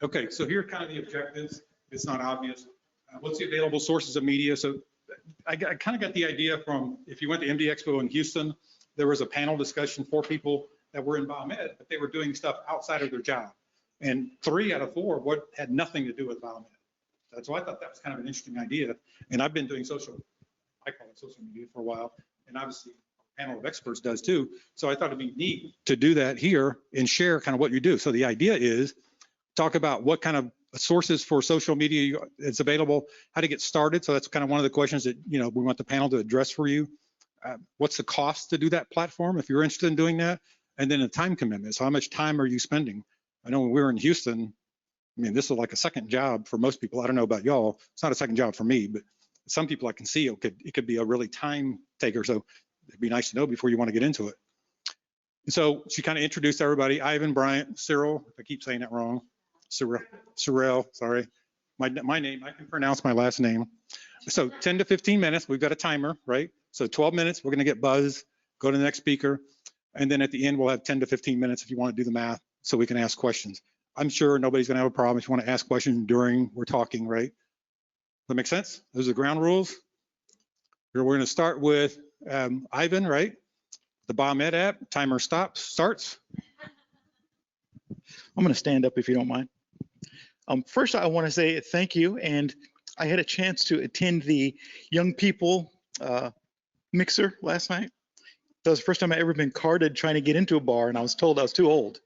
Okay, so here are kind of the objectives. It's not obvious. What's the available sources of media? So I kind of got the idea from, if you went to MD Expo in Houston, there was a panel discussion for people that were in Biomed, but they were doing stuff outside of their job. And 3 out of 4 had nothing to do with Biomed. So I thought that was kind of an interesting idea. And I've been doing I call it social media for a while. And obviously a panel of experts does too. So I thought it'd be neat to do that here and share kind of what you do. So the idea is talk about what kind of sources for social media is available, how to get started. So that's kind of one of the questions that, we want the panel to address for you. What's the cost to do that platform if you're interested in doing that? And then a time commitment. So how much time are you spending? I know when we were in Houston, this is like a second job for most people. I don't know about y'all. It's not a second job for me, but some people I can see it could be a really time taker. So it'd be nice to know before you want to get into it. So she kind of introduced everybody. Ivan, Bryant, Cyril, if I keep saying that wrong. Cyril, sorry. My name, I can pronounce my last name. So 10 to 15 minutes, we've got a timer, right? So 12 minutes, we're gonna get buzzed, go to the next speaker. And then at the end, we'll have 10 to 15 minutes if you want to do the math so we can ask questions. I'm sure nobody's gonna have a problem if you want to ask questions during we're talking, right? Does that make sense? Those are the ground rules. We're gonna start with Ivan, right? The Biomed app, timer starts. I'm gonna stand up if you don't mind. First, I want to say thank you, and I had a chance to attend the young people mixer last night. That was the first time I ever been carded trying to get into a bar, and I was told I was too old.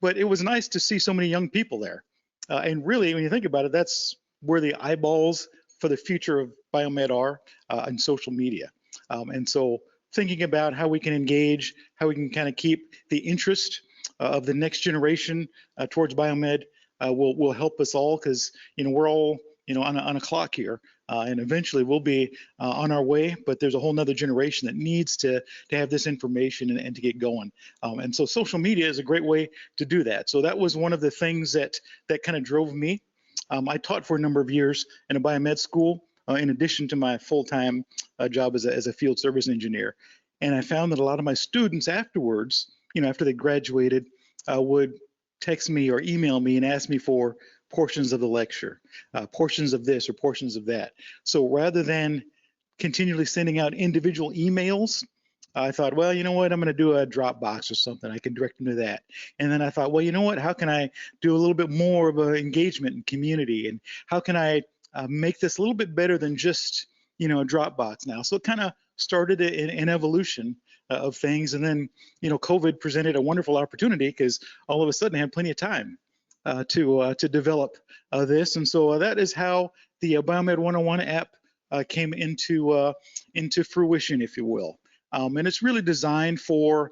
But it was nice to see so many young people there. And really, when you think about it, that's where the eyeballs for the future of Biomed are in social media. And so thinking about how we can engage, how we can kind of keep the interest of the next generation towards Biomed will help us all, because we're all on a clock here, and eventually we'll be on our way, but there's a whole nother generation that needs to have this information and to get going. And so social media is a great way to do that. So that was one of the things that kind of drove me. I taught for a number of years in a biomed school, in addition to my full-time job as a field service engineer. And I found that a lot of my students afterwards, after they graduated, would text me or email me and ask me for portions of the lecture, portions of this or portions of that. So rather than continually sending out individual emails, I thought, well, you know what, I'm going to do a Dropbox or something. I can direct them to that. And then I thought, well, you know what, how can I do a little bit more of an engagement and community? And how can I make this a little bit better than just, a Dropbox now? So it kind of started an evolution of things. And then, COVID presented a wonderful opportunity, because all of a sudden I had plenty of time to develop this. And so that is how the Biomed 101 app came into fruition, if you will. And it's really designed for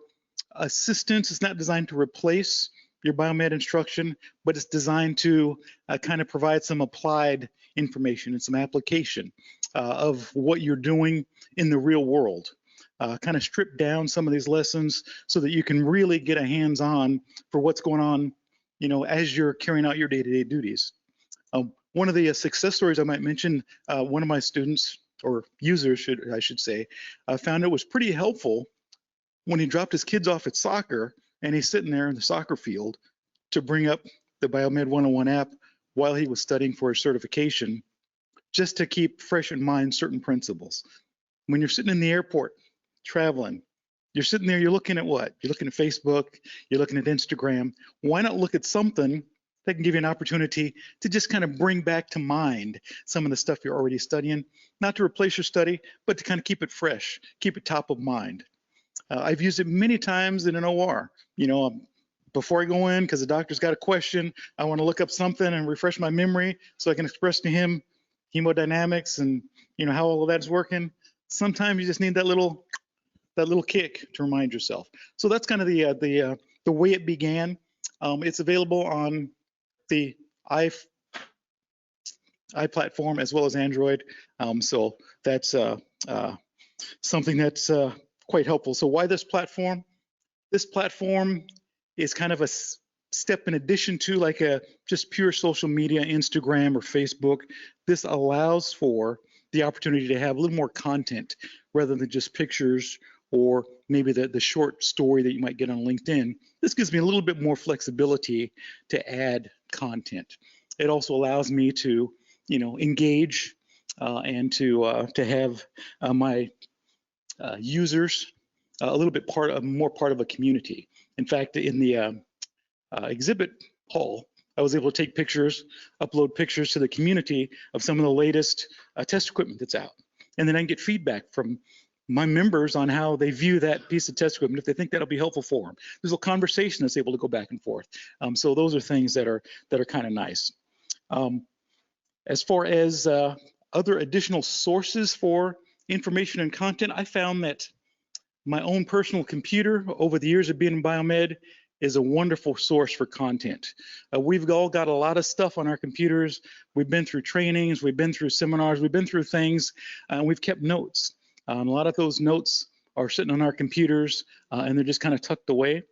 assistance. It's not designed to replace your Biomed instruction, but it's designed to kind of provide some applied information and some application of what you're doing in the real world. Kind of strip down some of these lessons so that you can really get a hands-on for what's going on, as you're carrying out your day-to-day duties. One of the success stories I might mention, one of my students, or users I should say, found it was pretty helpful when he dropped his kids off at soccer and he's sitting there in the soccer field to bring up the Biomed 101 app while he was studying for his certification, just to keep fresh in mind certain principles. When you're sitting in the airport traveling, you're sitting there, you're looking at what? You're looking at Facebook, you're looking at Instagram. Why not look at something that can give you an opportunity to just kind of bring back to mind some of the stuff you're already studying, not to replace your study, but to kind of keep it fresh, keep it top of mind. I've used it many times in an OR. Before I go in, because the doctor's got a question, I want to look up something and refresh my memory so I can express to him hemodynamics and how all of that's working. Sometimes you just need that little kick to remind yourself. So that's kind of the way it began. It's available on the iPlatform as well as Android. So that's something that's quite helpful. So why this platform? This platform is kind of a step in addition to like a just pure social media, Instagram or Facebook. This allows for the opportunity to have a little more content rather than just pictures or maybe the short story that you might get on LinkedIn. this gives me a little bit more flexibility to add content. It also allows me to, engage and to have my users a little bit more part of a community. In fact, in the exhibit hall, I was able to take pictures, upload pictures to the community of some of the latest test equipment that's out. And then I can get feedback from my members on how they view that piece of test equipment, if they think that'll be helpful for them. There's a conversation that's able to go back and forth. So those are things that are kind of nice. As far as other additional sources for information and content, I found that my own personal computer over the years of being in Biomed is a wonderful source for content. We've all got a lot of stuff on our computers. We've been through trainings, we've been through seminars, we've been through things, and we've kept notes. A lot of those notes are sitting on our computers and they're just kind of tucked away.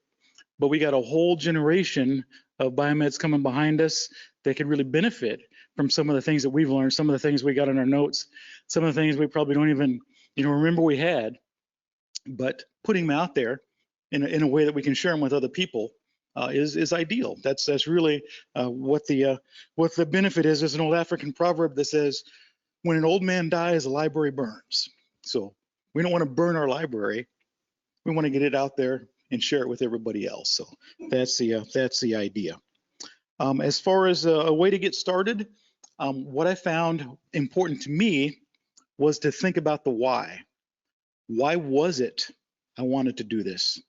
But we got a whole generation of biomeds coming behind us that could really benefit from some of the things that we've learned, some of the things we got in our notes, some of the things we probably don't even remember we had. But putting them out there in a way that we can share them with other people is ideal. That's really what the benefit is. There's an old African proverb that says, when an old man dies, the library burns. So we don't want to burn our library. We want to get it out there and share it with everybody else. So that's the idea. As far as a way to get started, what I found important to me was to think about the why. Why was it I wanted to do this?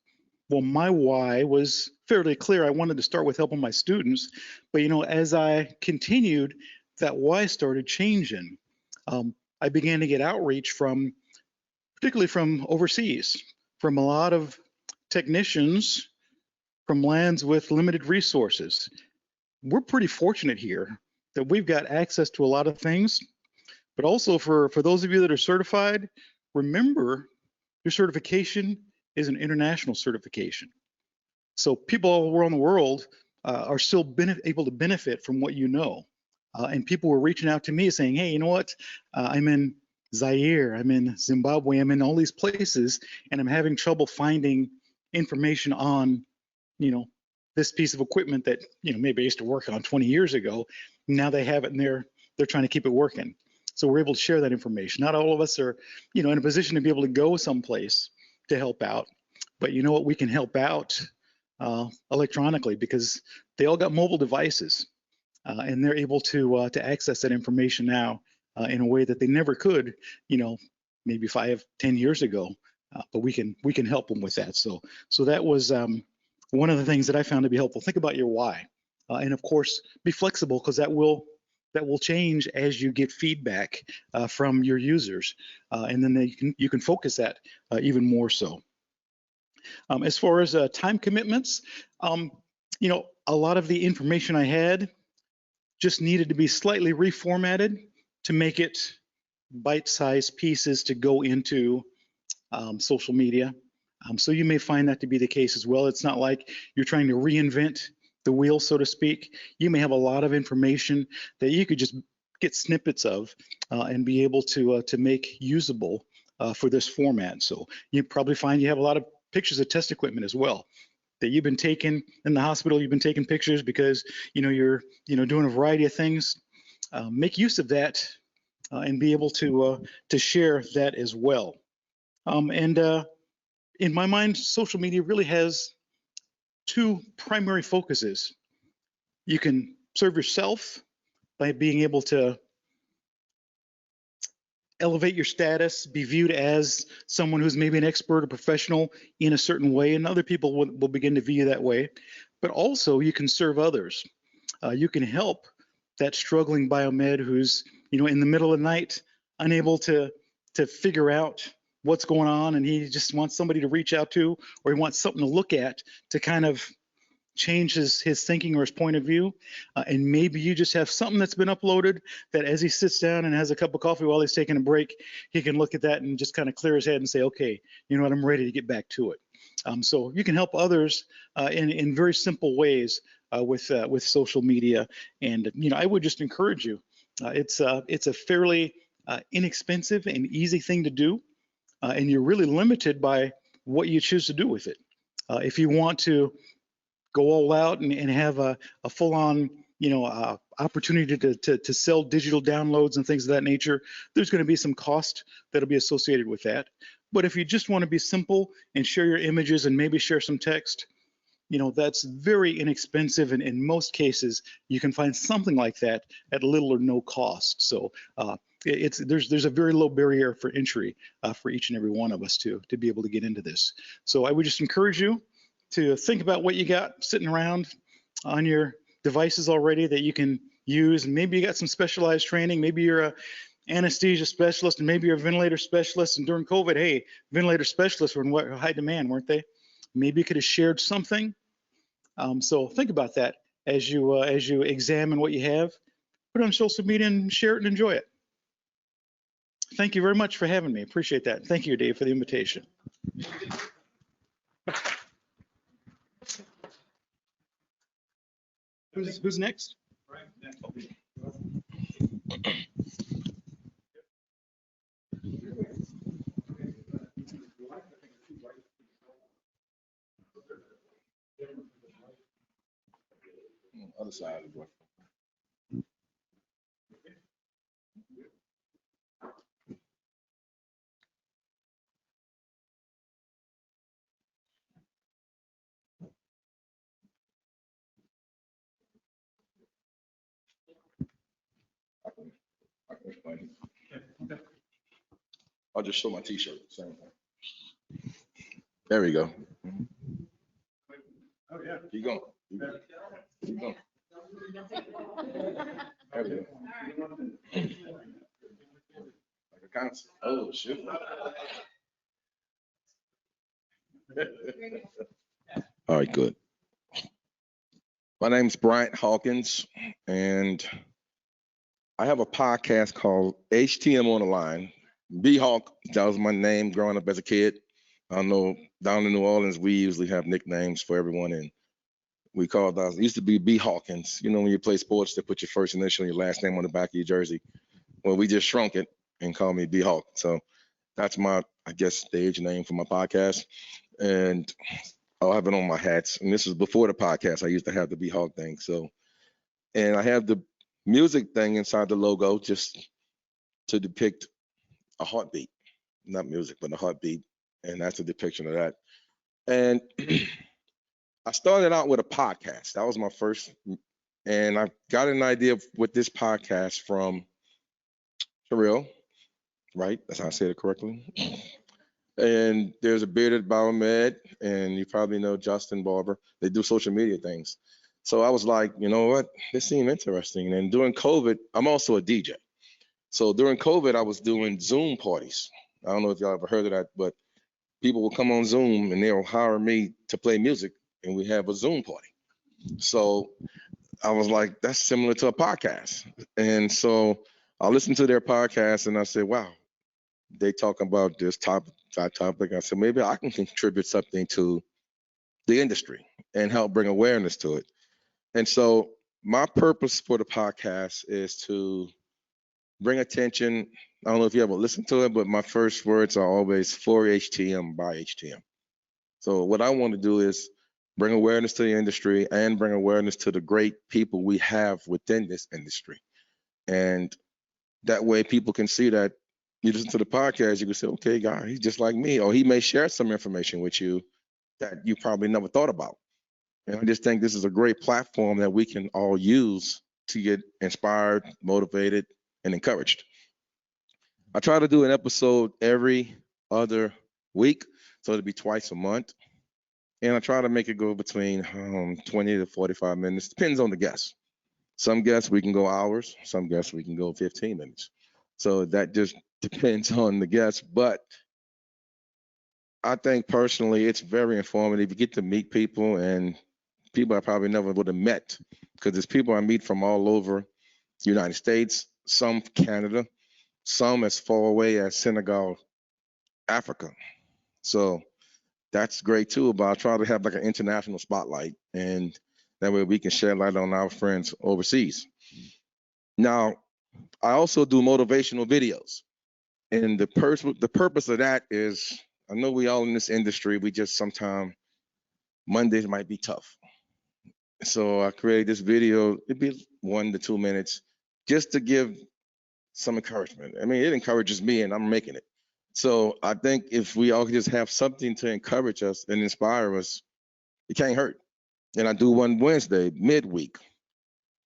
Well, my why was fairly clear. I wanted to start with helping my students, but as I continued, that why started changing. I began to get outreach particularly from overseas, from a lot of technicians from lands with limited resources. We're pretty fortunate here that we've got access to a lot of things, but also for those of you that are certified, remember your certification is an international certification. So people all around the world are still able to benefit from what you know. And people were reaching out to me saying, hey, you know what? I'm in Zaire, I'm in Zimbabwe, I'm in all these places, and I'm having trouble finding information on, this piece of equipment that, maybe I used to work on 20 years ago. Now they have it and they're trying to keep it working. So we're able to share that information. Not all of us are, in a position to be able to go someplace to help out, but you know what? We can help out electronically because they all got mobile devices and they're able to access that information now in a way that they never could, maybe 5, 10 years ago. But we can help them with that. So that was one of the things that I found to be helpful. Think about your why, and of course, be flexible because that will change as you get feedback from your users, and then you can focus that even more so. As far as time commitments, a lot of the information I had just needed to be slightly reformatted to make it bite-sized pieces to go into social media. So you may find that to be the case as well. It's not like you're trying to reinvent the wheel, so to speak. You may have a lot of information that you could just get snippets of and be able to make usable for this format. So you probably find you have a lot of pictures of test equipment as well that you've been taking in the hospital. You've been taking pictures because you're doing a variety of things. Make use of that and be able to share that as well. In my mind, social media really has 2 primary focuses. You can serve yourself by being able to elevate your status, be viewed as someone who's maybe an expert or professional in a certain way, and other people will begin to view you that way. But also you can serve others. You can help that struggling biomed who's in the middle of the night, unable to figure out what's going on, and he just wants somebody to reach out to, or he wants something to look at to kind of change his thinking or his point of view. And maybe you just have something that's been uploaded that as he sits down and has a cup of coffee while he's taking a break, he can look at that and just kind of clear his head and say, okay, you know what, I'm ready to get back to it. So you can help others in very simple ways with social media. And I would just encourage you. It's a fairly inexpensive and easy thing to do. And you're really limited by what you choose to do with it. If you want to go all out and have a full-on, opportunity to sell digital downloads and things of that nature, there's going to be some cost that'll be associated with that. But if you just want to be simple and share your images and maybe share some text, that's very inexpensive, and in most cases you can find something like that at little or no cost. So there's a very low barrier for entry for each and every one of us to be able to get into this. So I would just encourage you to think about what you got sitting around on your devices already that you can use. Maybe you got some specialized training. Maybe you're a anesthesia specialist, and maybe you're a ventilator specialist. And during COVID, hey, ventilator specialists were in high demand, weren't they? Maybe you could have shared something. So think about that as you examine what you have. Put it on social media and share it and enjoy it. Thank you very much for having me. Appreciate that. Thank you, Dave, for the invitation. Who's next? Other side of what? I can explain it. I'll just show my T-shirt. Same thing. There we go. Oh, yeah. Keep going. Keep going. There we go. Like a concert. Oh, shit. All right, good. My name's Bryant Hawkins, and I have a podcast called HTM on the Line. B-Hawk, that was my name growing up as a kid. I know down in New Orleans, we usually have nicknames for everyone, and we called us, it used to be B Hawkins. When you play sports, they put your first initial and your last name on the back of your jersey. Well, we just shrunk it and called me B Hawk. So that's my, I guess, stage name for my podcast. And I'll have it on my hats. And this was before the podcast. I used to have the B Hawk thing. So, and I have the music thing inside the logo just to depict a heartbeat, not music, but a heartbeat. And that's a depiction of that. And I started out with a podcast. That was my first. And I got an idea with this podcast from Terrell, right? That's how I said it correctly. And there's a bearded Biomed, and you probably know Justin Barbour. They do social media things. So I was like, you know what? This seemed interesting. And during COVID, I'm also a DJ. So during COVID, I was doing Zoom parties. I don't know if y'all ever heard of that, but people will come on Zoom and they'll hire me to play music, and we have a Zoom party. So I was like, that's similar to a podcast. And so I listened to their podcast and I said, wow, they talk about this topic, that topic. I said, maybe I can contribute something to the industry and help bring awareness to it. And so my purpose for the podcast is to bring attention. I don't know if you ever listened to it, but my first words are always for HTM by HTM. So what I want to do is bring awareness to the industry and bring awareness to the great people we have within this industry. And that way people can see that you listen to the podcast, you can say, okay, God, he's just like me, or he may share some information with you that you probably never thought about. And I just think this is a great platform that we can all use to get inspired, motivated, and encouraged. I try to do an episode every other week, so it'll be twice a month. And I try to make it go between 20 to 45 minutes, depends on the guest. Some guests we can go hours, some guests we can go 15 minutes. So that just depends on the guest. But I think personally, it's very informative. You get to meet people, and people I probably never would have met, because there's people I meet from all over the United States, some Canada, some as far away as Senegal, Africa. So that's great too, but I try to have like an international spotlight, and that way we can shed light on our friends overseas. Now, I also do motivational videos, and the purpose of that is, I know we all in this industry, we just sometimes Mondays might be tough. So I created this video. It'd be 1 to 2 minutes just to give some encouragement. I mean, it encourages me and I'm making it. So I think if we all could just have something to encourage us and inspire us, it can't hurt. And I do one Wednesday, midweek,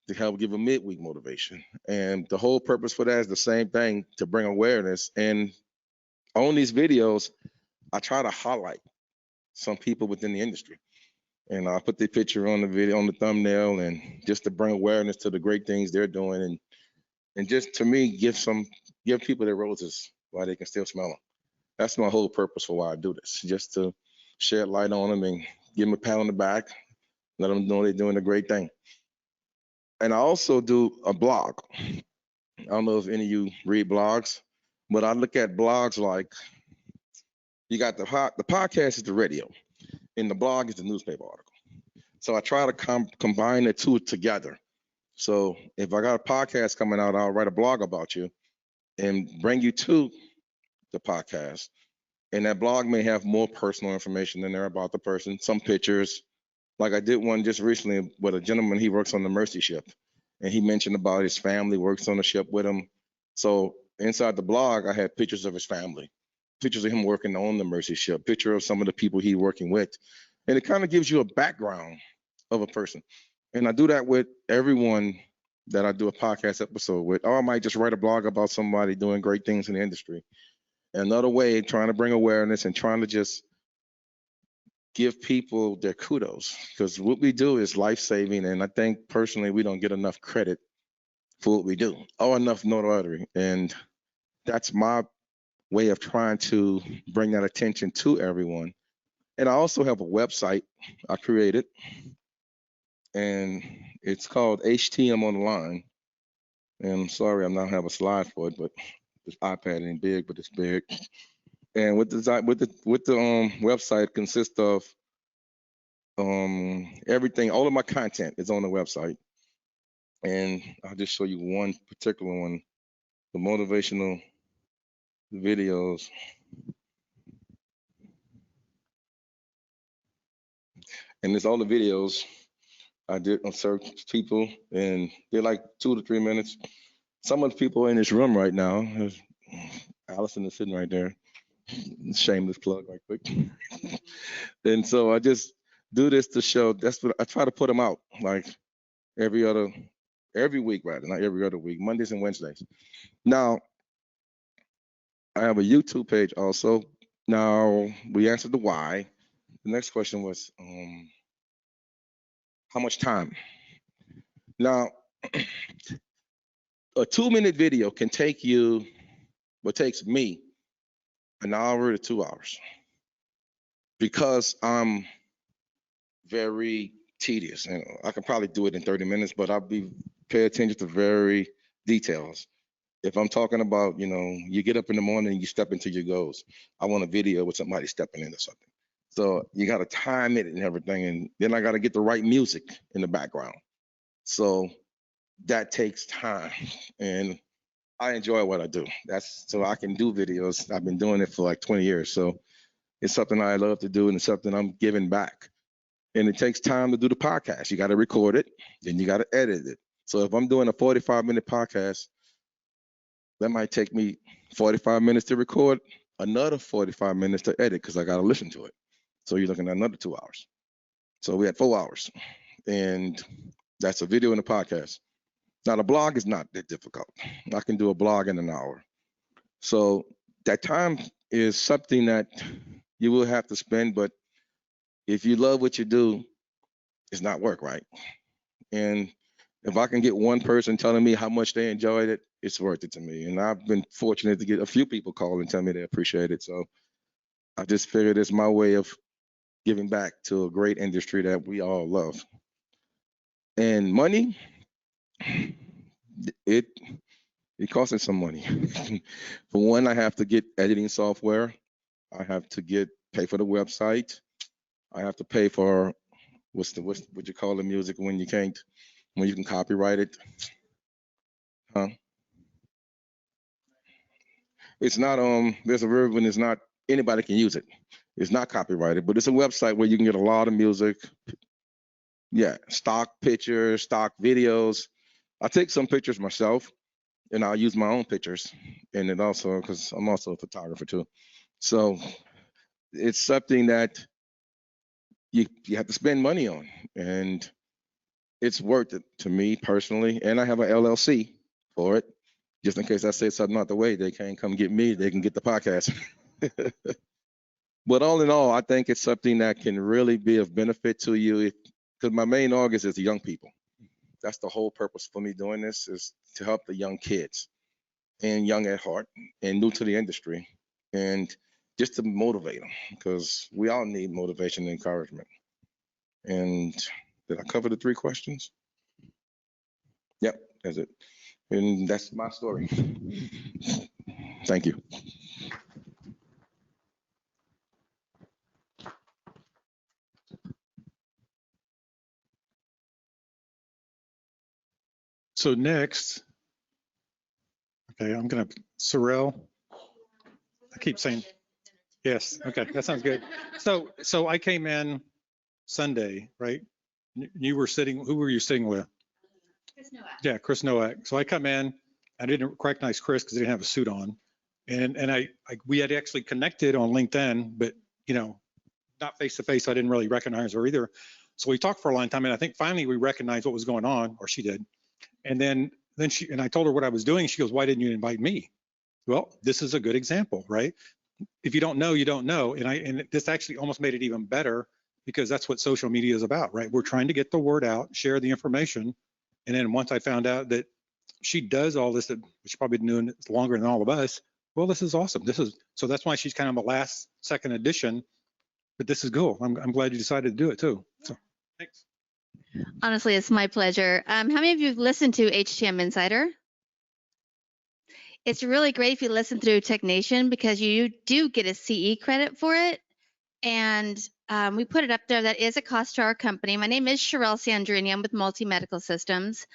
to help give a midweek motivation. And the whole purpose for that is the same thing, to bring awareness. And on these videos, I try to highlight some people within the industry. And I put the picture on the video, on the thumbnail, and just to bring awareness to the great things they're doing, and just to me, give people their roses while they can still smell them. That's my whole purpose for why I do this, just to shed light on them and give them a pat on the back, let them know they're doing a great thing. And I also do a blog. I don't know if any of you read blogs, but I look at blogs like, you got the podcast is the radio, and the blog is the newspaper article. So I try to combine the two together. So if I got a podcast coming out, I'll write a blog about you and bring you to the podcast. And that blog may have more personal information in there about the person, some pictures. Like I did one just recently with a gentleman, he works on the Mercy ship, and he mentioned about his family works on the ship with him. So inside the blog, I had pictures of his family, pictures of him working on the Mercy ship, picture of some of the people he's working with. And it kind of gives you a background of a person. And I do that with everyone that I do a podcast episode with. Or I might just write a blog about somebody doing great things in the industry. Another way, trying to bring awareness and trying to just give people their kudos, because what we do is life-saving. And I think personally, we don't get enough credit for what we do or enough notoriety. And that's my way of trying to bring that attention to everyone. And I also have a website I created, and it's called HTM Online. And I'm sorry, I'm not have a slide for it, but this iPad ain't big, but it's big. And with the website consists of everything. All of my content is on the website, and I'll just show you one particular one, the motivational videos. And it's all the videos I did on certain people, and they're like 2 to 3 minutes. Some of the people in this room right now, Allison is sitting right there. Shameless plug right quick. And so I just do this to show, that's what I try to put them out like every week, rather, not every other week, Mondays and Wednesdays. Now, I have a YouTube page also. Now, we answered the why. The next question was, how much time? Now, a 2-minute video can take you, what takes me, an hour to 2 hours, because I'm very tedious. And I can probably do it in 30 minutes, but I'll pay attention to very details. If I'm talking about, you get up in the morning and you step into your goals, I want a video with somebody stepping into something. So you got to time it and everything. And then I got to get the right music in the background. So that takes time. And I enjoy what I do. So I can do videos. I've been doing it for like 20 years. So it's something I love to do, and it's something I'm giving back. And it takes time to do the podcast. You got to record it, then you got to edit it. So if I'm doing a 45-minute podcast, that might take me 45 minutes to record, another 45 minutes to edit, because I got to listen to it. So you're looking at another 2 hours. So we had 4 hours, and that's a video and a podcast. Now the blog is not that difficult. I can do a blog in an hour. So that time is something that you will have to spend, but if you love what you do, it's not work, right? And if I can get one person telling me how much they enjoyed it, it's worth it to me. And I've been fortunate to get a few people call and tell me they appreciate it. So I just figured it's my way of giving back to a great industry that we all love. And money, it costs some money. For one, I have to get editing software. I have to pay for the website. I have to pay for what you call the music when you can copyright it. Huh? It's not there's a word when it's not, anybody can use it. It's not copyrighted, but it's a website where you can get a lot of music. Yeah, stock pictures, stock videos. I take some pictures myself, and I'll use my own pictures. And it also, because I'm also a photographer too. So it's something that you have to spend money on, and it's worth it to me personally. And I have an LLC for it, just in case I say something not the way, they can't come get me, they can get the podcast. But all in all, I think it's something that can really be of benefit to you, because my main audience is the young people. That's the whole purpose for me doing this, is to help the young kids and young at heart and new to the industry, and just to motivate them, because we all need motivation and encouragement. And did I cover the 3 questions? Yep, that's it. And that's my story. Thank you. So next, okay, I'm gonna, Sorrel. I keep saying, yes, okay, that sounds good. So I came in Sunday, right? You were sitting, who were you sitting with? Chris Nowak. Yeah, Chris Nowak. So I come in, I didn't recognize Chris because he didn't have a suit on. And we had actually connected on LinkedIn, but not face to face. I didn't really recognize her either. So we talked for a long time, and I think finally we recognized what was going on, or she did. And then I told her what I was doing. She goes, "Why didn't you invite me?" Well, this is a good example, right? If you don't know, you don't know. And this actually almost made it even better, because that's what social media is about, right? We're trying to get the word out, share the information. And then once I found out that she does all this, that she's probably been doing it longer than all of us. Well, this is awesome. So that's why she's kind of a last second addition, but this is cool. I'm glad you decided to do it too. So thanks. Honestly, it's my pleasure. How many of you have listened to HTM Insider? It's really great if you listen through TechNation, because you do get a CE credit for it. And we put it up there. That is a cost to our company. My name is Sherelle Sandrini. I'm with Multi Medical Systems.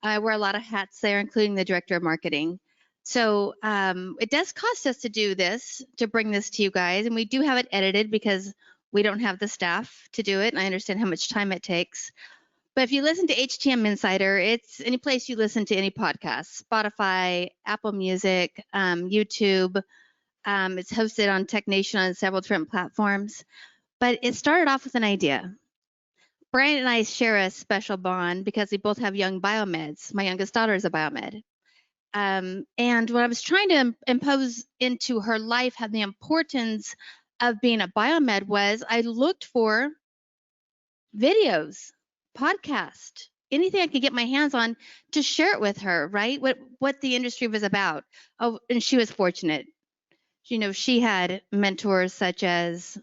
I wear a lot of hats there, including the director of marketing. So it does cost us to do this, to bring this to you guys. And we do have it edited because we don't have the staff to do it. And I understand how much time it takes. But if you listen to HTM Insider, it's any place you listen to any podcast, Spotify, Apple Music, YouTube. It's hosted on TechNation on several different platforms. But it started off with an idea. Bryant and I share a special bond because we both have young biomeds. My youngest daughter is a biomed. And what I was trying to impose into her life, how the importance of being a biomed was, I looked for videos, podcast, anything I could get my hands on to share it with her, right? What the industry was about. Oh, and she was fortunate. She had mentors such as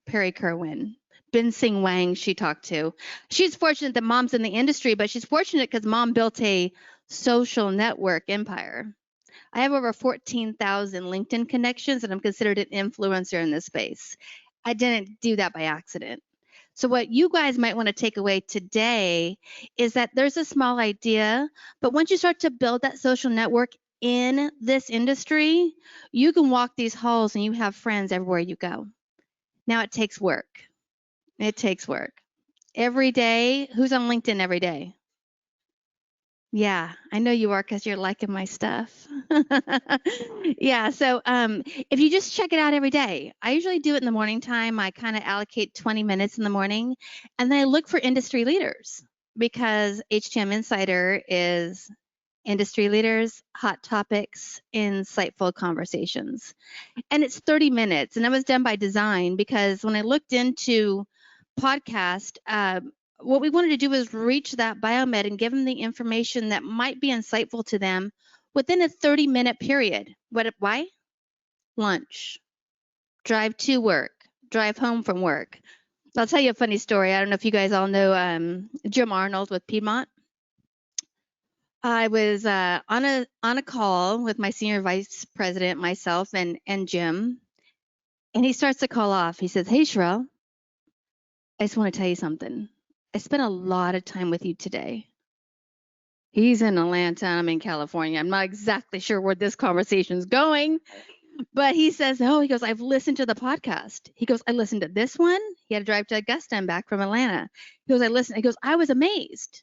Perry Kerwin, Ben Sing Wang she talked to. She's fortunate that mom's in the industry, but she's fortunate because mom built a social network empire. I have over 14,000 LinkedIn connections, and I'm considered an influencer in this space. I didn't do that by accident. So what you guys might want to take away today is that there's a small idea, but once you start to build that social network in this industry, you can walk these halls and you have friends everywhere you go. Now it takes work. It takes work. Every day, who's on LinkedIn every day? Yeah, I know you are because you're liking my stuff. Yeah, so if you just check it out every day, I usually do it in the morning time. I kind of allocate 20 minutes in the morning, and then I look for industry leaders, because HTM Insider is industry leaders, hot topics, insightful conversations. And it's 30 minutes, and that was done by design, because when I looked into podcast, what we wanted to do was reach that biomed and give them the information that might be insightful to them within a 30-minute period. Why? Lunch, drive to work, drive home from work. I'll tell you a funny story. I don't know if you guys all know Jim Arnold with Piedmont. I was on a call with my senior vice president, myself, and Jim, and he starts to call off. He says, "Hey, Sherelle, I just want to tell you something. I spent a lot of time with you today." He's in Atlanta, I'm in California. I'm not exactly sure where this conversation is going, But he says, no, he goes, I've listened to the podcast. He goes, I listened to this one. He had to drive to Augusta and back from Atlanta. He goes, I listened. He goes, I was amazed.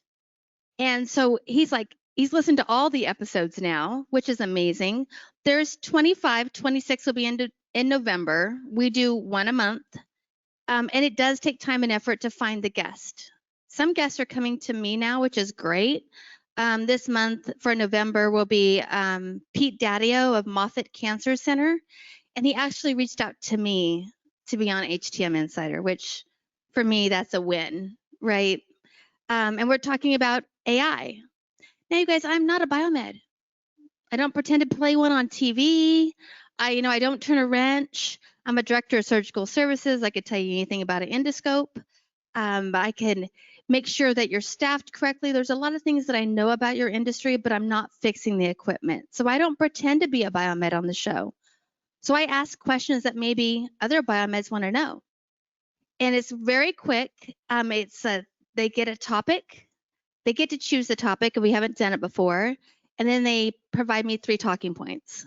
And so he's like, he's listened to all the episodes now, which is amazing. There's 25, 26 will be in November. We do one a month. And it does take time and effort to find the guest. Some guests are coming to me now, which is great. This month for November will be Pete Daddio of Moffitt Cancer Center. And he actually reached out to me to be on HTM Insider, which for me, that's a win, right? And we're talking about AI. Now, you guys, I'm not a biomed. I don't pretend to play one on TV. I don't turn a wrench. I'm a director of surgical services. I could tell you anything about an endoscope. I can make sure that you're staffed correctly. There's a lot of things that I know about your industry, but I'm not fixing the equipment. So I don't pretend to be a biomed on the show. So I ask questions that maybe other biomeds want to know. And it's very quick. They get a topic. They get to choose the topic, and we haven't done it before. And then they provide me 3 talking points.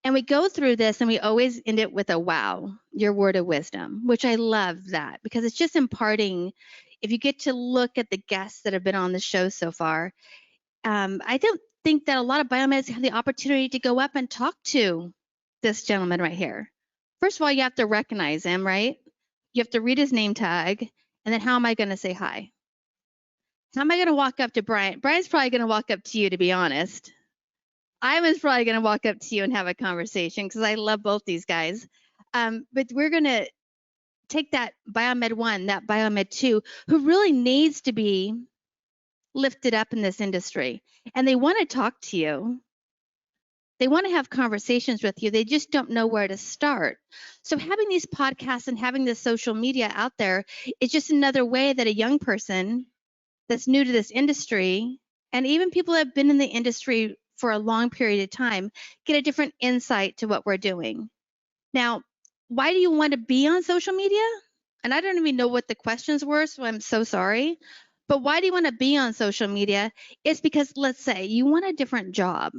And we go through this, and we always end it with a wow, your word of wisdom, which I love that because it's just imparting. If you get to look at the guests that have been on the show so far, I don't think that a lot of biomeds have the opportunity to go up and talk to this gentleman right here. First of all, you have to recognize him, right? You have to read his name tag. And then how am I going to say hi? How am I going to walk up to Bryant? Bryant's probably going to walk up to you, to be honest. Ivan's probably going to walk up to you and have a conversation because I love both these guys. But we're going to take that Biomed 1, that Biomed 2, who really needs to be lifted up in this industry. And they want to talk to you. They want to have conversations with you. They just don't know where to start. So having these podcasts and having this social media out there is just another way that a young person that's new to this industry, and even people that have been in the industry for a long period of time, get a different insight to what we're doing. Now, why do you want to be on social media? And I don't even know what the questions were, so I'm so sorry. But why do you want to be on social media? It's because, let's say, you want a different job.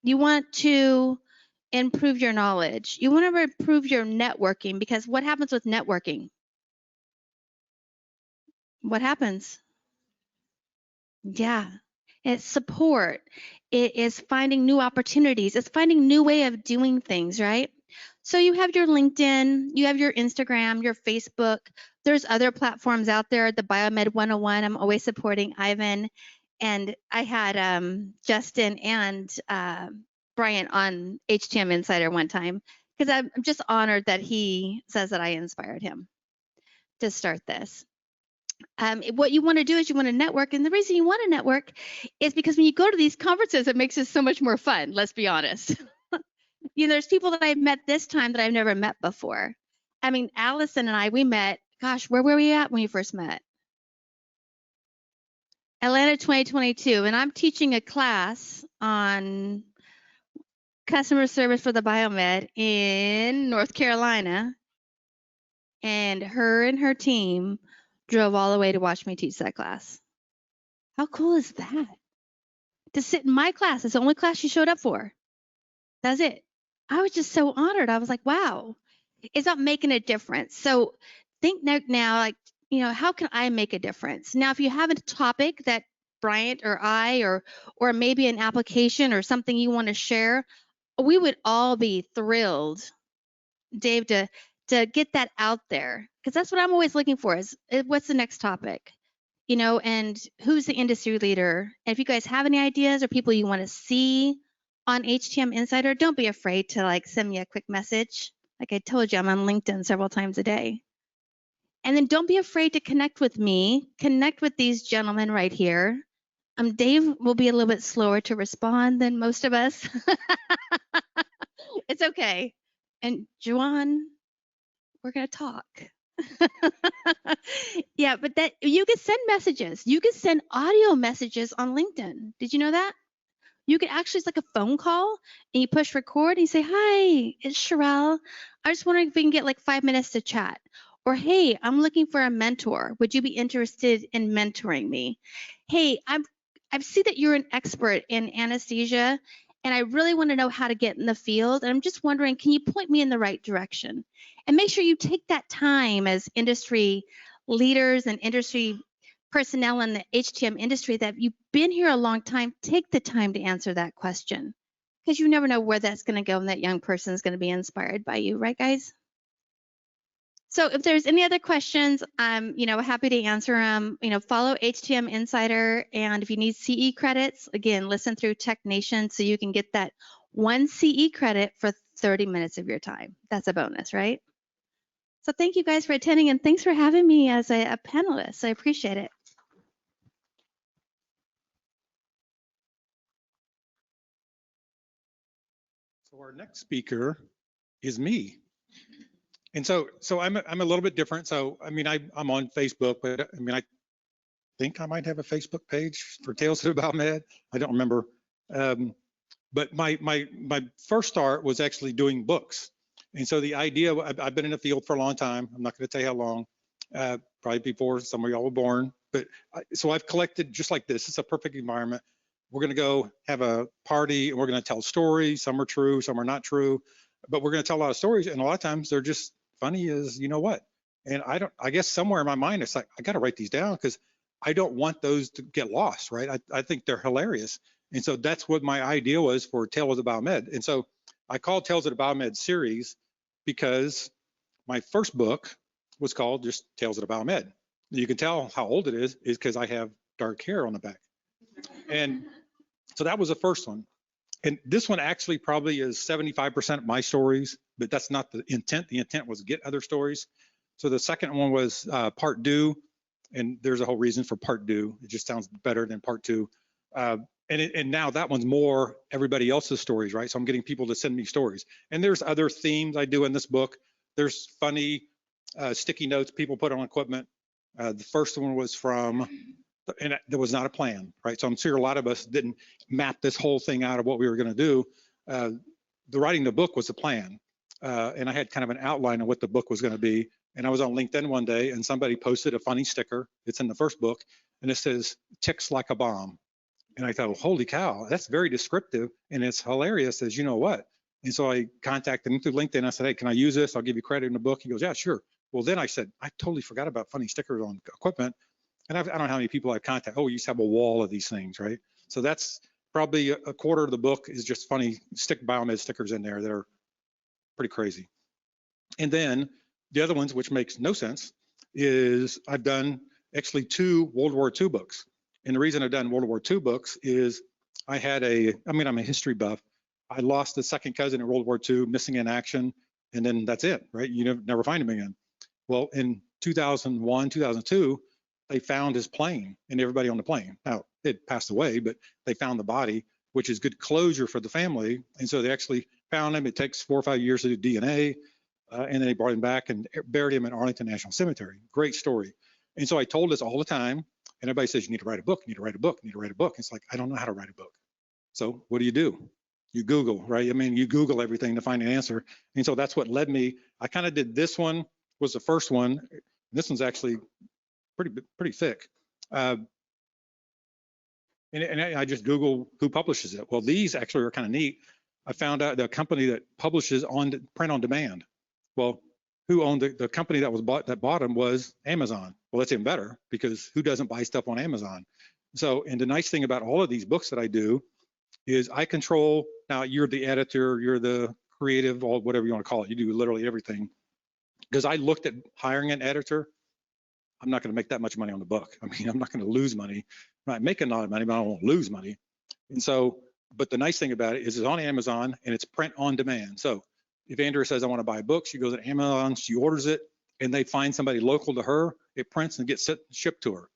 You want to improve your knowledge. You want to improve your networking, because what happens with networking? What happens? Yeah, it's support. It is finding new opportunities. It's finding new way of doing things, right? So you have your LinkedIn, you have your Instagram, your Facebook. There's other platforms out there, the Biomed 101. I'm always supporting Ivan. And I had Justin and Bryant on HTM Insider one time because I'm just honored that he says that I inspired him to start this. What you want to do is you want to network. And the reason you want to network is because when you go to these conferences, it makes it so much more fun. Let's be honest. There's people that I've met this time that I've never met before. I mean, Allison and I, we met, gosh, where were we at when we first met? Atlanta 2022. And I'm teaching a class on customer service for the Biomed in North Carolina. And her team drove all the way to watch me teach that class. How cool is that? To sit in my class. It's the only class she showed up for. That's it. I was just so honored. I was like, wow, it's not making a difference. So think now, like, how can I make a difference? Now, if you have a topic that Bryant or I, or maybe an application or something you want to share, we would all be thrilled, Dave, to get that out there. Because that's what I'm always looking for is what's the next topic? And who's the industry leader? And if you guys have any ideas or people you want to see on HTM Insider, don't be afraid to send me a quick message. Like I told you, I'm on LinkedIn several times a day. And then don't be afraid to connect with me, connect with these gentlemen right here. Dave will be a little bit slower to respond than most of us. It's okay. And Juan, we're going to talk. Yeah, but that you can send messages. You can send audio messages on LinkedIn. Did you know that? You can actually, it's like a phone call and you push record and you say, hi, it's Sherelle. I just wondering if we can get 5 minutes to chat. Or, hey, I'm looking for a mentor. Would you be interested in mentoring me? Hey, I've seen that you're an expert in anesthesia and I really want to know how to get in the field. And I'm just wondering, can you point me in the right direction? And make sure you take that time as industry leaders and industry personnel in the HTM industry that you've been here a long time, take the time to answer that question, because you never know where that's going to go and that young person is going to be inspired by you, right, guys? So if there's any other questions, I'm, happy to answer them. Follow HTM Insider, and if you need CE credits, again, listen through TechNation so you can get that 1 CE credit for 30 minutes of your time. That's a bonus, right? So thank you guys for attending, and thanks for having me as a panelist. I appreciate it. So our next speaker is me. And so I'm a little bit different. So, I'm on Facebook, but I think I might have a Facebook page for Tales of Biomed. I don't remember. But my first start was actually doing books. And so the idea, I've been in the field for a long time. I'm not going to tell you how long, probably before some of y'all were born. But so I've collected just like this. It's a perfect environment. We're going to go have a party and we're going to tell stories. Some are true, some are not true, but we're going to tell a lot of stories. And a lot of times they're just funny as you know what. And I guess somewhere in my mind, it's like, I got to write these down because I don't want those to get lost, right? I think they're hilarious. And so that's what my idea was for Tales of the Biomed. And so I called Tales of the Biomed series because my first book was called just Tales of the Biomed. You can tell how old it is because I have dark hair on the back. And so that was the first one. And this one actually probably is 75% of my stories, but that's not the intent. The intent was to get other stories. So the second one was part due, and there's a whole reason for part due. It just sounds better than part two. And now that one's more everybody else's stories, right? So I'm getting people to send me stories. And there's other themes I do in this book. There's funny sticky notes people put on equipment. The first one was from, and there was not a plan, right? So I'm sure a lot of us didn't map this whole thing out of what we were going to do. The writing the book was the plan. And I had kind of an outline of what the book was going to be. And I was on LinkedIn one day and somebody posted a funny sticker. It's in the first book and it says, "Ticks like a bomb." And I thought, well, holy cow, that's very descriptive and it's hilarious as you know what. And so I contacted him through LinkedIn. I said, "Hey, can I use this? I'll give you credit in the book." He goes, "Yeah, sure." Well, then I said, I totally forgot about funny stickers on equipment. And I don't know how many people I've contacted. Oh, we used to have a wall of these things, right? So that's probably a quarter of the book is just funny Biomed stickers in there that are pretty crazy. And then the other ones, which makes no sense, is I've done actually 2 World War II books. And the reason I've done World War II books is I'm a history buff. I lost a second cousin in World War II, missing in action, and then that's it, right? You never find him again. Well, in 2001, 2002, they found his plane and everybody on the plane. Now, it passed away, but they found the body, which is good closure for the family. And so they actually found him. It takes 4 or 5 years to do DNA. And then they brought him back and buried him in Arlington National Cemetery. Great story. And so I told this all the time. And everybody says, "You need to write a book, you need to write a book, you need to write a book." It's like, I don't know how to write a book. So what do? You Google, right? You Google everything to find an answer. And so that's what led me. I kind of did this one, was the first one. This one's actually pretty thick. And I just Google who publishes it. Well, these actually are kind of neat. I found out the company that publishes on print on demand. Well, who owned the company that bought them was Amazon. Well, that's even better because who doesn't buy stuff on Amazon? So, and the nice thing about all of these books that I do is I control, now you're the editor, you're the creative, or whatever you want to call it. You do literally everything. Because I looked at hiring an editor. I'm not going to make that much money on the book. I'm not going to lose money. I might make a lot of money, but I don't want to lose money. And so, but the nice thing about it is it's on Amazon and it's print on demand. So if Andrea says, "I want to buy a book," she goes to Amazon, she orders it, and they find somebody local to her, it prints and gets shipped to her.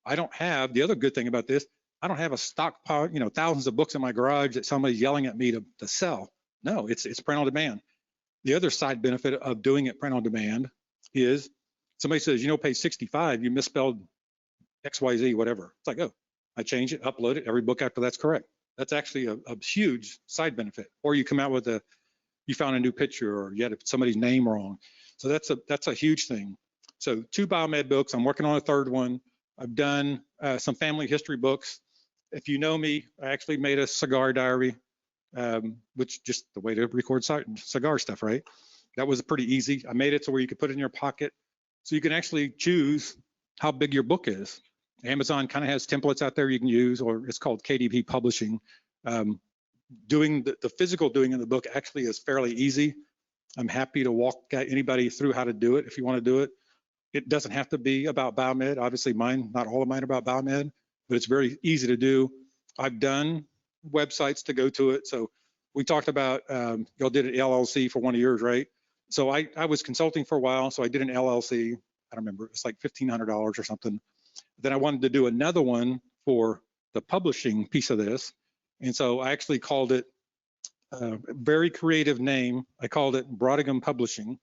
I don't have, the other good thing about this, I don't have a stockpile, thousands of books in my garage that somebody's yelling at me to sell. No, it's print on demand. The other side benefit of doing it print on demand is somebody says, page 65, you misspelled XYZ, whatever. It's like, oh, I change it, upload it, every book after that's correct. That's actually a huge side benefit. Or you come out with you found a new picture or you had somebody's name wrong. So that's a huge thing. So 2 Biomed books, I'm working on a 3rd one. I've done some family history books. If you know me, I actually made a cigar diary. which just the way to record cigar stuff, right? That was pretty easy. I made it so where you could put it in your pocket. So you can actually choose how big your book is. Amazon kind of has templates out there you can use, or it's called KDP Publishing. Doing the physical doing in the book actually is fairly easy. I'm happy to walk anybody through how to do it if you want to do it. It doesn't have to be about Biomed. Obviously not all of mine are about Biomed, but it's very easy to do. I've done websites to go to it. So we talked about, y'all did an LLC for one of yours, right? So I was consulting for a while, so I did an LLC. I don't remember, it's like $1,500 or something. Then I wanted to do another one for the publishing piece of this. And so I actually called it a very creative name. I called it Brodigan Publishing.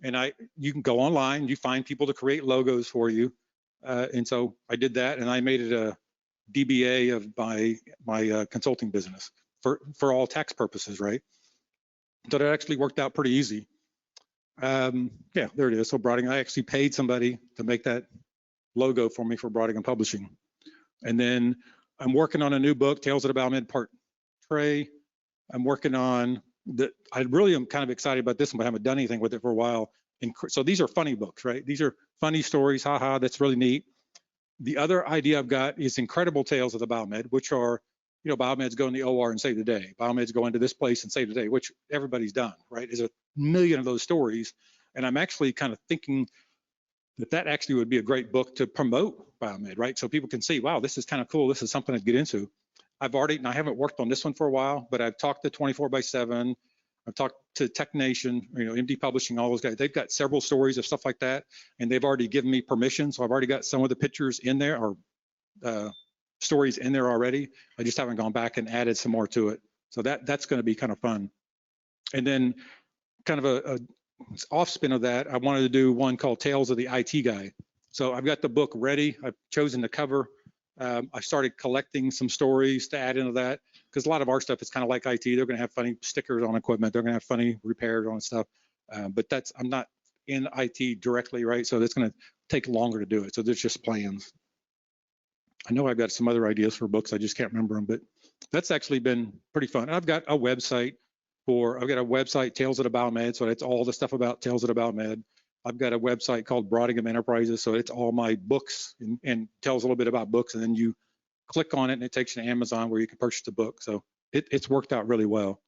And you can go online, you find people to create logos for you. And so I did that, and I made it a DBA of my consulting business for all tax purposes, right? So that actually worked out pretty easy. Yeah, there it is. So Brodigan, I actually paid somebody to make that logo for me for Brodigan Publishing. And then I'm working on a new book, Tales of the Biomed Part Trey. I'm working on I really am kind of excited about this one, but I haven't done anything with it for a while. And so these are funny books, right? These are funny stories, haha, that's really neat. The other idea I've got is Incredible Tales of the Biomed, which are, Biomeds go in the OR and save the day. Biomeds go into this place and save the day, which everybody's done, right? There's a million of those stories. And I'm actually kind of thinking that actually would be a great book to promote Biomed, right? So people can see, wow, this is kind of cool. This is something to get into. And I haven't worked on this one for a while, but I've talked to 24/7. I've talked to TechNation, MD Publishing, all those guys. They've got several stories of stuff like that, and they've already given me permission. So I've already got some of the pictures in there, or stories in there already. I just haven't gone back and added some more to it. So that's going to be kind of fun. And then kind of a off spin of that, I wanted to do one called Tales of the IT Guy. So I've got the book ready. I've chosen the cover. I started collecting some stories to add into that, because a lot of our stuff is kind of like IT. They're going to have funny stickers on equipment. They're going to have funny repairs on stuff. But I'm not in IT directly, right? So that's going to take longer to do it. So there's just plans. I know I've got some other ideas for books. I just can't remember them, but that's actually been pretty fun. And I've got a website Tales of the Biomed. So it's all the stuff about Tales of the Biomed. I've got a website called Brodigan Enterprises, so it's all my books and tells a little bit about books, and then you click on it and it takes you to Amazon where you can purchase the book. So it's worked out really well.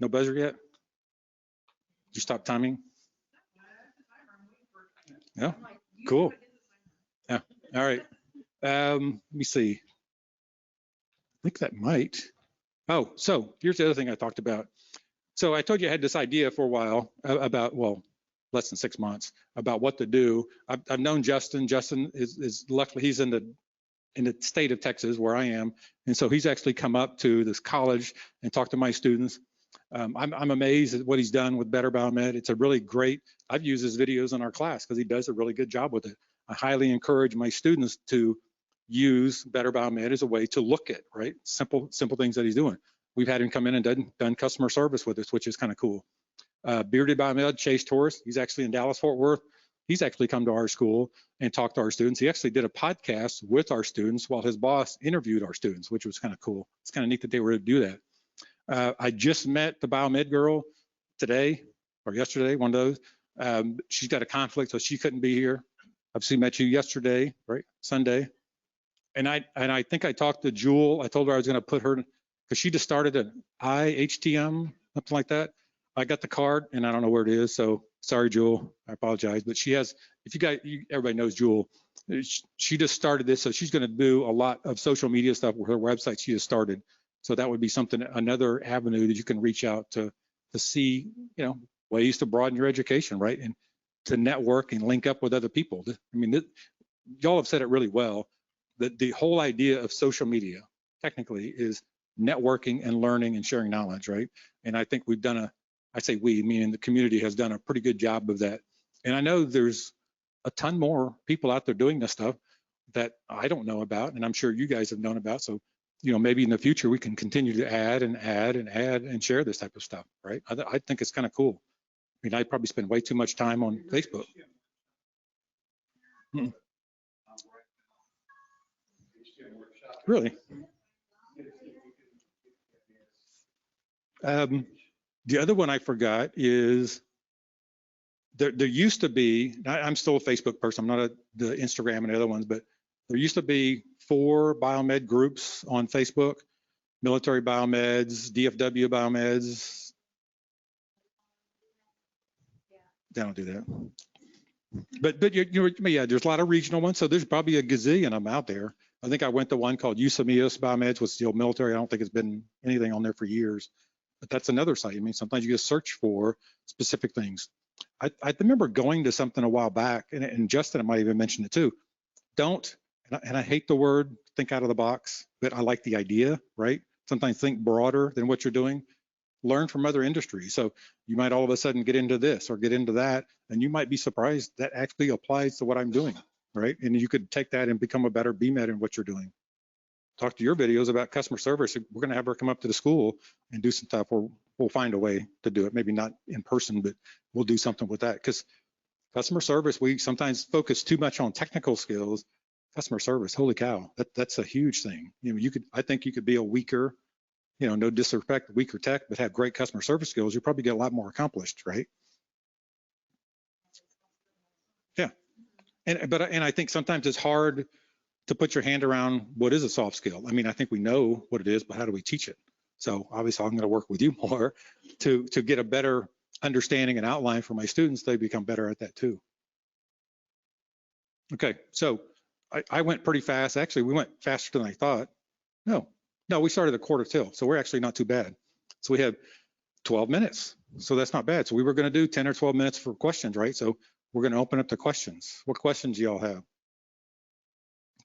No buzzer yet? Did you stop timing? Yeah, cool. Yeah, all right. Let me see. I think that might. Oh, so here's the other thing I talked about. So I told you I had this idea for a while about, well, less than 6 months, about what to do. I've known Justin. Justin is luckily he's in the state of Texas where I am, and so he's actually come up to this college and talked to my students. I'm amazed at what he's done with Better Biomed. It's a really great. I've used his videos in our class because he does a really good job with it. I highly encourage my students to use Better Biomed as a way to look at, right, simple things that he's doing. We've had him come in and done customer service with us, which is kind of cool. Bearded Biomed, Chase Torres, he's actually in Dallas, Fort Worth. He's actually come to our school and talked to our students. He actually did a podcast with our students while his boss interviewed our students, which was kind of cool. It's kind of neat that they were able to do that. I just met the Biomed girl today or yesterday, one of those. She's got a conflict, so she couldn't be here. Obviously met you yesterday, right? Sunday. And I think I talked to Jewel. I told her I was going to put her, because she just started an IHTM, something like that. I got the card and I don't know where it is. So sorry, Jewel, I apologize. But she has, if you guys, everybody knows Jewel. She just started this. So she's going to do a lot of social media stuff with her website she just started. So that would be something, another avenue that you can reach out to see, ways to broaden your education, right? And to network and link up with other people. I mean, y'all have said it really well, that the whole idea of social media technically is networking and learning and sharing knowledge, right? And I think we've done I say we, meaning the community, has done a pretty good job of that. And I know there's a ton more people out there doing this stuff that I don't know about, and I'm sure you guys have known about. So, maybe in the future we can continue to add and share this type of stuff, right? I think it's kind of cool. I mean, I probably spend way too much time on Facebook. Really? The other one I forgot is there used to be, I'm still a Facebook person, I'm not the Instagram and the other ones, but there used to be 4 biomed groups on Facebook: military biomeds, DFW biomeds. They don't do that. But yeah, there's a lot of regional ones, so there's probably a gazillion of them out there. I think I went to one called USAMIS Biomeds, was still military. I don't think it's been anything on there for years, but that's another site. I mean, sometimes you just search for specific things. I remember going to something a while back, and Justin might even mention it too. Don't, and I hate the word think out of the box, but I like the idea, right? Sometimes think broader than what you're doing. Learn from other industries. So you might all of a sudden get into this or get into that, and you might be surprised that actually applies to what I'm doing, right? And you could take that and become a better BMed in what you're doing. Talk to your videos about customer service. We're going to have her come up to the school and do some stuff where we'll find a way to do it. Maybe not in person, but we'll do something with that, because customer service, we sometimes focus too much on technical skills. Customer service, holy cow, that's a huge thing. I think you could be a weaker, no disrespect, weaker tech, but have great customer service skills, you probably get a lot more accomplished, right? Yeah, and I think sometimes it's hard to put your hand around what is a soft skill. I mean, I think we know what it is, but how do we teach it? So obviously I'm going to work with you more to get a better understanding and outline for my students. They become better at that too. Okay, so I went pretty fast. Actually, we went faster than I thought. No, we started a 1/4 till, so we're actually not too bad. So we have 12 minutes, so that's not bad. So we were going to do 10 or 12 minutes for questions, right? So we're going to open up to questions. What questions do y'all have?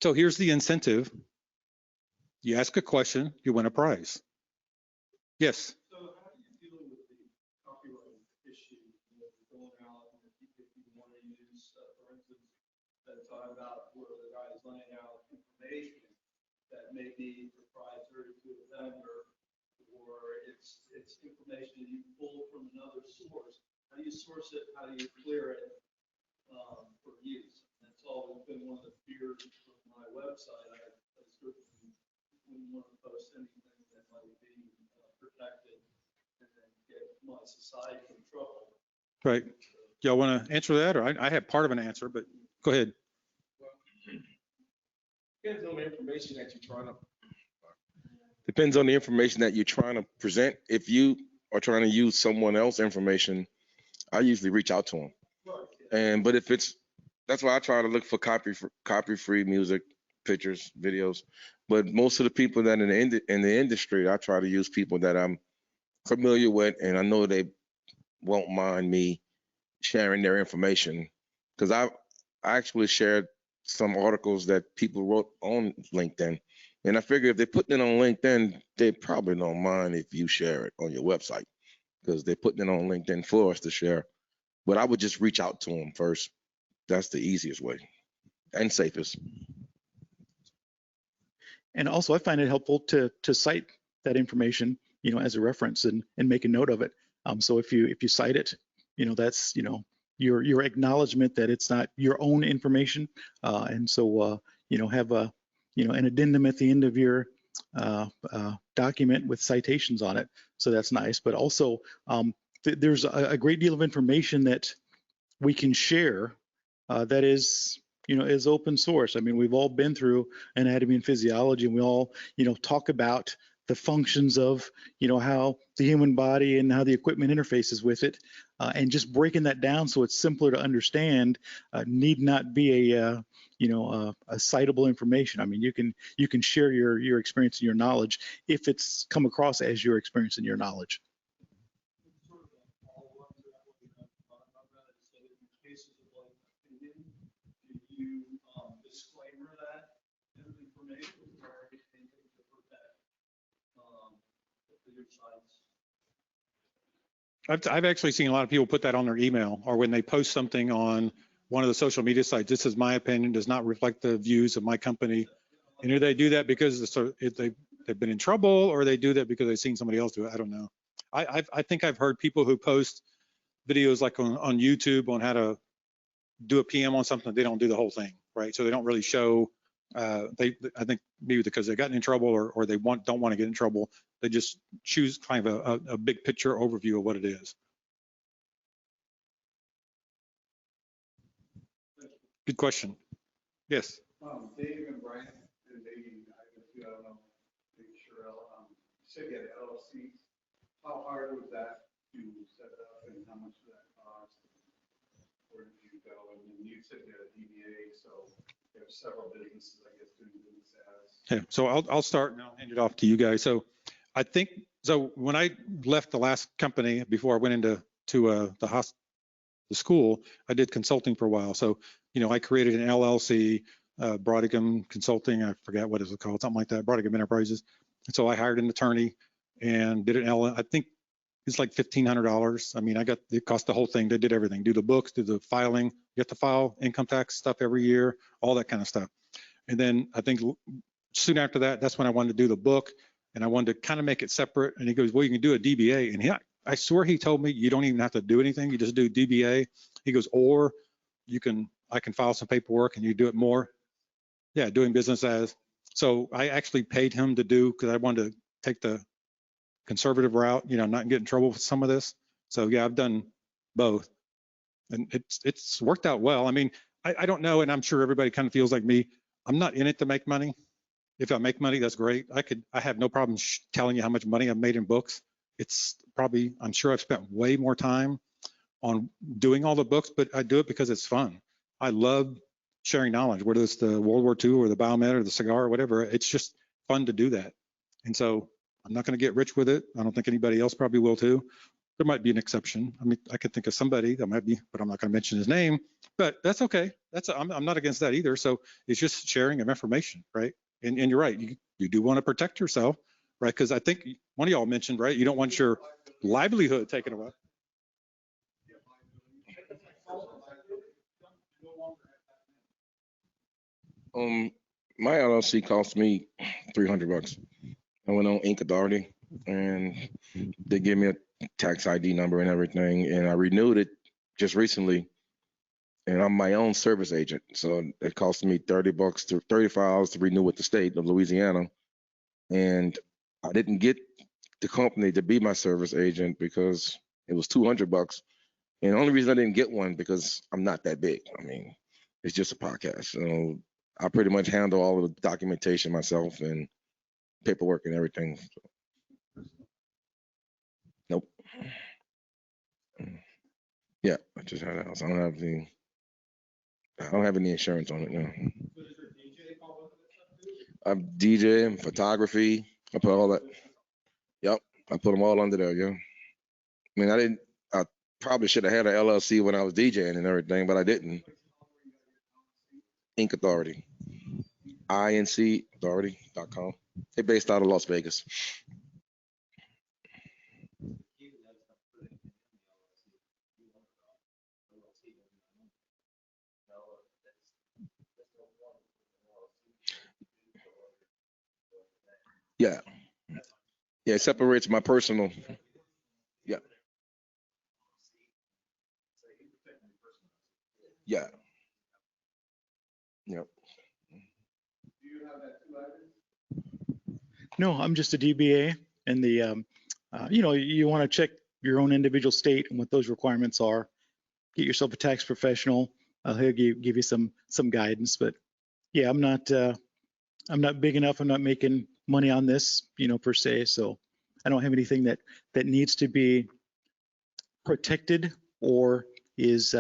So here's the incentive. You ask a question, you win a prize. Yes. So how do you deal with the copyright issue going out and if you want to use, for instance, talk about where the guy is laying out information that may be proprietary to a vendor, or it's information that you pull from another source. How do you source it? How do you clear it for use? That's always been one of the fears from my website. I certainly wouldn't want to post anything that might be protected and then get my society in trouble. Right. Y'all want to answer that, or I have part of an answer, but go ahead. Depends on the information that you're trying to present. If you are trying to use someone else's information, I usually reach out to them. But if that's why I try to look for copy-free music, pictures, videos. But most of the people that in the industry, I try to use people that I'm familiar with, and I know they won't mind me sharing their information, because I actually shared some articles that people wrote on LinkedIn, and I figure if they're putting it on LinkedIn, they probably don't mind if you share it on your website, because they're putting it on LinkedIn for us to share. But I would just reach out to them first. That's the easiest way and safest. And also I find it helpful to cite that information, as a reference and make a note of it. So if you cite it, that's, your acknowledgement that it's not your own information. And so, have an addendum at the end of your document with citations on it. So that's nice. But also, there's a great deal of information that we can share that is open source. I mean, we've all been through anatomy and physiology, and we all talk about the functions of how the human body and how the equipment interfaces with it, and just breaking that down so it's simpler to understand need not be a citable information. I mean, you can share your experience and your knowledge if it's come across as your experience and your knowledge. Disclaimer that information or anything to protect your sites? I've actually seen a lot of people put that on their email, or when they post something on one of the social media sites. This is my opinion, does not reflect the views of my company. And do they do that because they've been in trouble, or they do that because they've seen somebody else do it? I don't know. I think I've heard people who post videos like on YouTube on how to do a PM on something, they don't do the whole thing, right? So they don't really show I think maybe because they've gotten in trouble or they don't want to get in trouble, they just choose kind of a big picture overview of what it is. Good question. Yes. Dave and Bryant, and maybe I don't know, maybe Sherelle, you said you had LLCs. How hard was that to set up and how much did that cost? Where did you go? And then you said you had a DBA, so you have several businesses, I guess, doing business as. Okay, so I'll start and I'll hand it off to you guys. So I think, so when I left the last company before I went into the school, I did consulting for a while. So, I created an LLC, Broadicom Consulting, I forget what it's called, something like that, Broadicom Enterprises. And so I hired an attorney and did I think it's like $1,500. I mean, it cost the whole thing. They did everything, do the books, do the filing, you have to file income tax stuff every year, all that kind of stuff. And then I think soon after that, that's when I wanted to do the book and I wanted to kind of make it separate. And he goes, well, you can do a DBA. And I swear he told me you don't even have to do anything. You just do DBA. He goes, or I can file some paperwork and you do it more. Yeah, doing business as. So I actually paid him to do, because I wanted to take the conservative route, not get in trouble with some of this. So yeah, I've done both and it's worked out well. I mean, I don't know. And I'm sure everybody kind of feels like me. I'm not in it to make money. If I make money, that's great. I have no problem telling you how much money I've made in books. It's probably, I'm sure I've spent way more time on doing all the books, but I do it because it's fun. I love sharing knowledge, whether it's the World War II or the Biomed or the cigar or whatever. It's just fun to do that. And so I'm not going to get rich with it. I don't think anybody else probably will too. There might be an exception. I mean, I could think of somebody that might be, but I'm not going to mention his name, but that's okay. I'm not against that either. So it's just sharing of information, right? And you're right. You do want to protect yourself, right? Because I think one of y'all mentioned, right? You don't want your livelihood taken away. My LLC cost me $300. I went on Inc. Authority and they gave me a tax ID number and everything. And I renewed it just recently. And I'm my own service agent. So it cost me $30 to $35 to renew with the state of Louisiana. And I didn't get the company to be my service agent because it was $200. And the only reason I didn't get one because I'm not that big. I mean, it's just a podcast. So I pretty much handle all of the documentation myself and paperwork and everything. Nope. Yeah, I just had a house. I don't have any insurance on it now. I'm DJing, photography. I put all that. Yep, I put them all under there. Yeah. I mean, I probably should have had an LLC when I was DJing and everything, but I didn't. Inc. Authority. INCauthority.com. They're based out of Las Vegas. Yeah. Yeah, it separates my personal. Yeah. Yeah. Yep. No, I'm just a DBA, and you want to check your own individual state and what those requirements are. Get yourself a tax professional. He'll give you some guidance. But yeah, I'm not big enough. I'm not making money on this, per se. So I don't have anything that needs to be protected or needs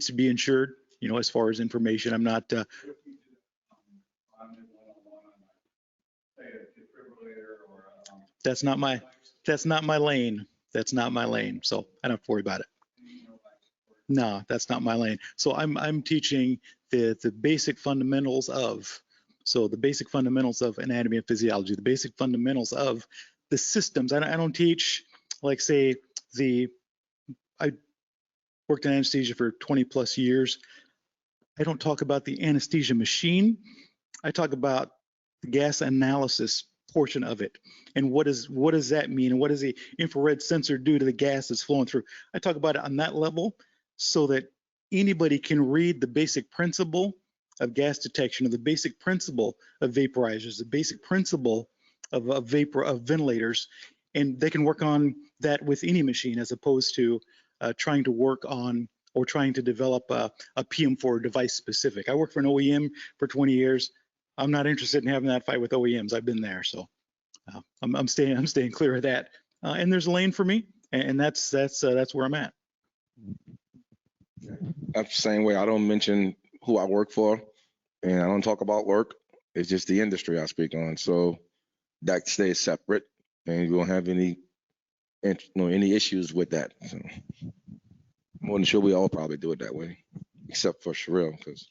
to be insured. As far as information, I'm not. That's not my lane. That's not my lane. So I don't have to worry about it. No, that's not my lane. So I'm teaching the basic fundamentals of, the basic fundamentals of anatomy and physiology, the basic fundamentals of the systems. I don't teach, like, say, I worked in anesthesia for 20 plus years. I don't talk about the anesthesia machine. I talk about the gas analysis portion of it, and what does that mean, and what does the infrared sensor do to the gas that's flowing through. I talk about it on that level so that anybody can read the basic principle of gas detection, of the basic principle of vaporizers, the basic principle of ventilators, and they can work on that with any machine as opposed to trying to work on or trying to develop a PM for device specific. I worked for an OEM for 20 years. I'm not interested in having that fight with OEMs. I've been there, so I'm staying clear of that. And there's a lane for me, and that's where I'm at. That's the same way. I don't mention who I work for, and I don't talk about work. It's just the industry I speak on. So that stays separate, and we don't have any issues with that. So, more than sure we all probably do it that way, except for Sherelle, because